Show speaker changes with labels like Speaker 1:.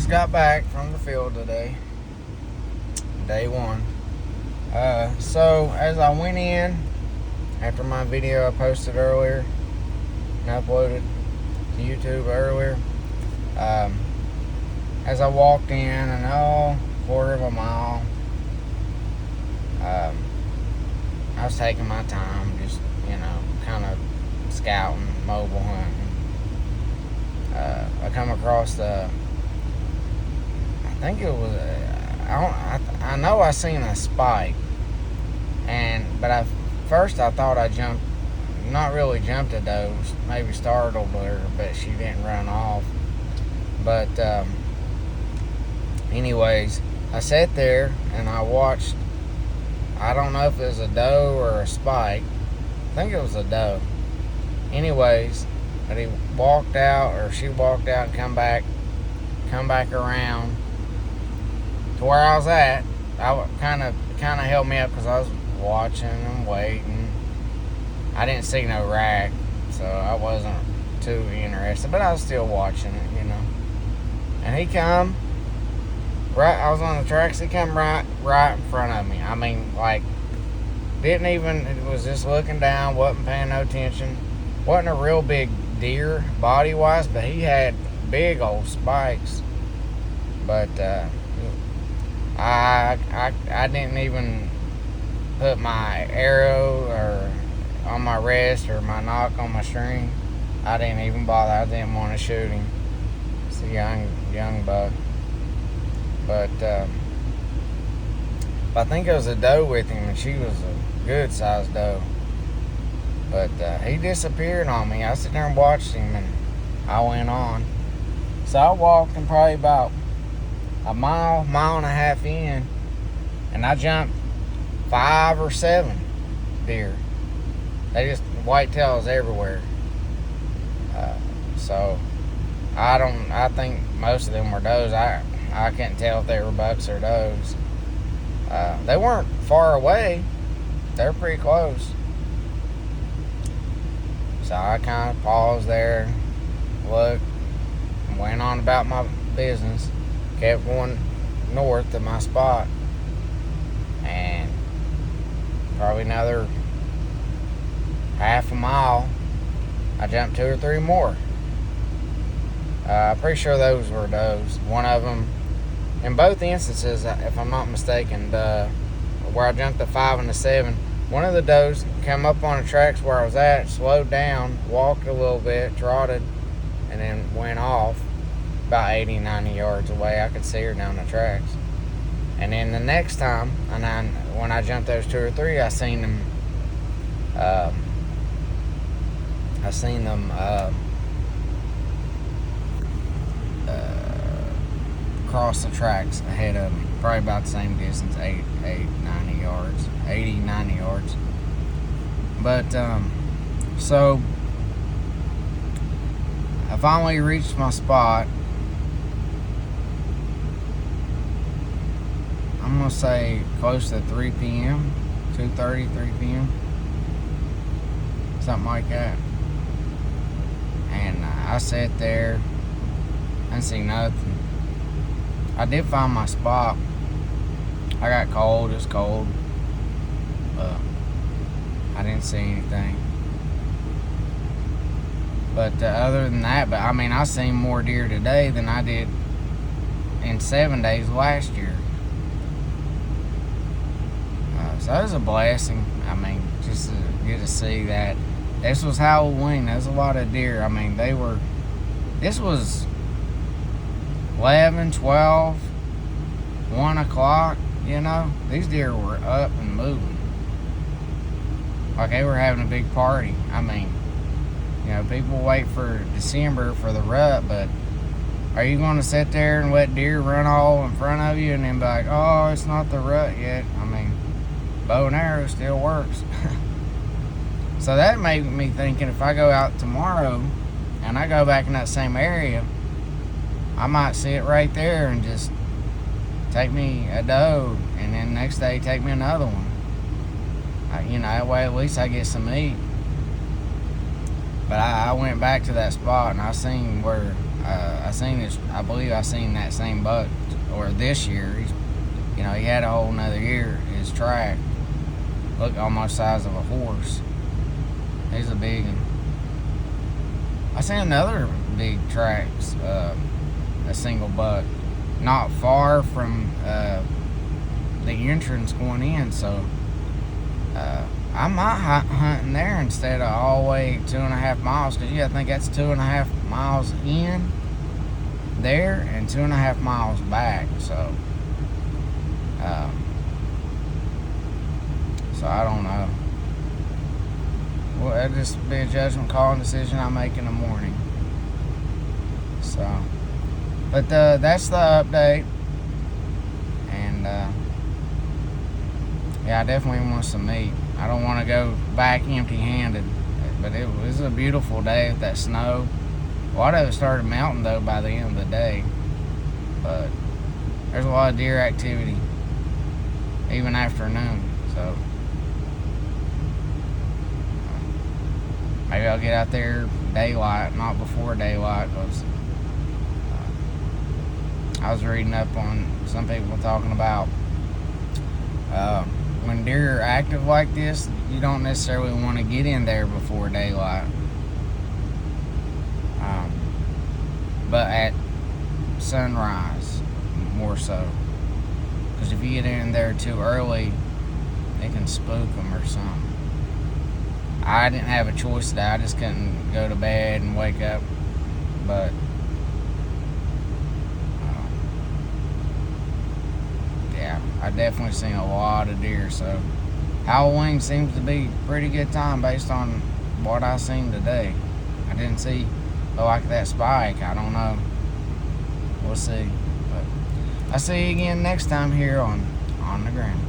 Speaker 1: just got back from the field today. Day one. So as I went in after my video I posted earlier and uploaded to YouTube earlier, as I walked in and quarter of a mile, I was taking my time, just kind of scouting, mobile hunting. I come across I think it was, I know I seen a spike, but first I thought I jumped, not really jumped a doe, maybe startled her, but she didn't run off. But anyways, I sat there and I watched. I don't know if it was a doe or a spike. I think it was a doe. Anyways, but he walked out, or she walked out and come back around to where I was at. I kind of held me up because I was watching and waiting. I didn't see no rack, so I wasn't too interested, but I was still watching it, And he come right. I was on the tracks. He come right in front of me. I mean, like, didn't even. It was just looking down. Wasn't paying no attention. Wasn't a real big deer body wise, but he had big old spikes. But I didn't even put my arrow or on my wrist or my knock on my string. I didn't even bother. I didn't want to shoot him. It's a young buck. But I think it was a doe with him, and she was a good sized doe. But he disappeared on me. I sat there and watched him, and I went on. So I walked him probably about a mile and a half in, and I jumped 5 or 7 deer. They just whitetails everywhere. So I think most of them were does. I couldn't tell if they were bucks or does. They weren't far away. They're pretty close. So I kind of paused there, looked, and went on about my business. Kept going north to my spot. And probably another half a mile, I jumped 2 or 3 more. I'm pretty sure those were does. One of them, in both instances, if I'm not mistaken, where I jumped the 5 and the 7, one of the does came up on the tracks where I was at, slowed down, walked a little bit, trotted, and then went off about 80, 90 yards away. I could see her down the tracks. And then the next time, when I jumped those 2 or 3, I seen them. Cross the tracks ahead of me, probably about the same distance, 90 yards, 80, 90 yards. But so I finally reached my spot. I'm gonna say close to 3 p.m., 2:30, 3 p.m., something like that. And I sat there, I didn't see nothing. I did find my spot. I got cold. It was cold. I didn't see anything. But other than that, I seen more deer today than I did in 7 days last year. So it was a blessing. Just to get to see that. This was Halloween. There's a lot of deer. This was 11, 12, 1 o'clock, These deer were up and moving. Like they were having a big party. People wait for December for the rut, but are you going to sit there and let deer run all in front of you and then be like, oh, it's not the rut yet? Bow and arrow still works. So that made me thinking, if I go out tomorrow and I go back in that same area, I might see it right there and just take me a doe, and then next day take me another one. That way at least I get some meat. But I went back to that spot and I seen where I believe I seen that same buck, or this year. He had a whole nother year. His track looked almost size of a horse. He's a big one. I seen another big tracks, a single buck, not far from the entrance going in. So I might hunt in there instead of all the way 2.5 miles, because I think that's 2.5 miles in there and 2.5 miles back. So I don't know. Well, it'll just be a judgment call and decision I make in the morning. So, but that's the update. And yeah, I definitely want some meat. I don't want to go back empty-handed. But it was a beautiful day with that snow. A lot of it started melting though by the end of the day. But there's a lot of deer activity, even afternoon. So maybe I'll get out there daylight, not before daylight, because I was reading up on some people talking about when deer are active like this, you don't necessarily want to get in there before daylight. But at sunrise, more so. Because if you get in there too early, they can spook them or something. I didn't have a choice today. I just couldn't go to bed and wake up. But yeah, I definitely seen a lot of deer. So Halloween seems to be a pretty good time based on what I seen today. I didn't see like that spike. I don't know. We'll see. But I'll see you again next time here on the ground.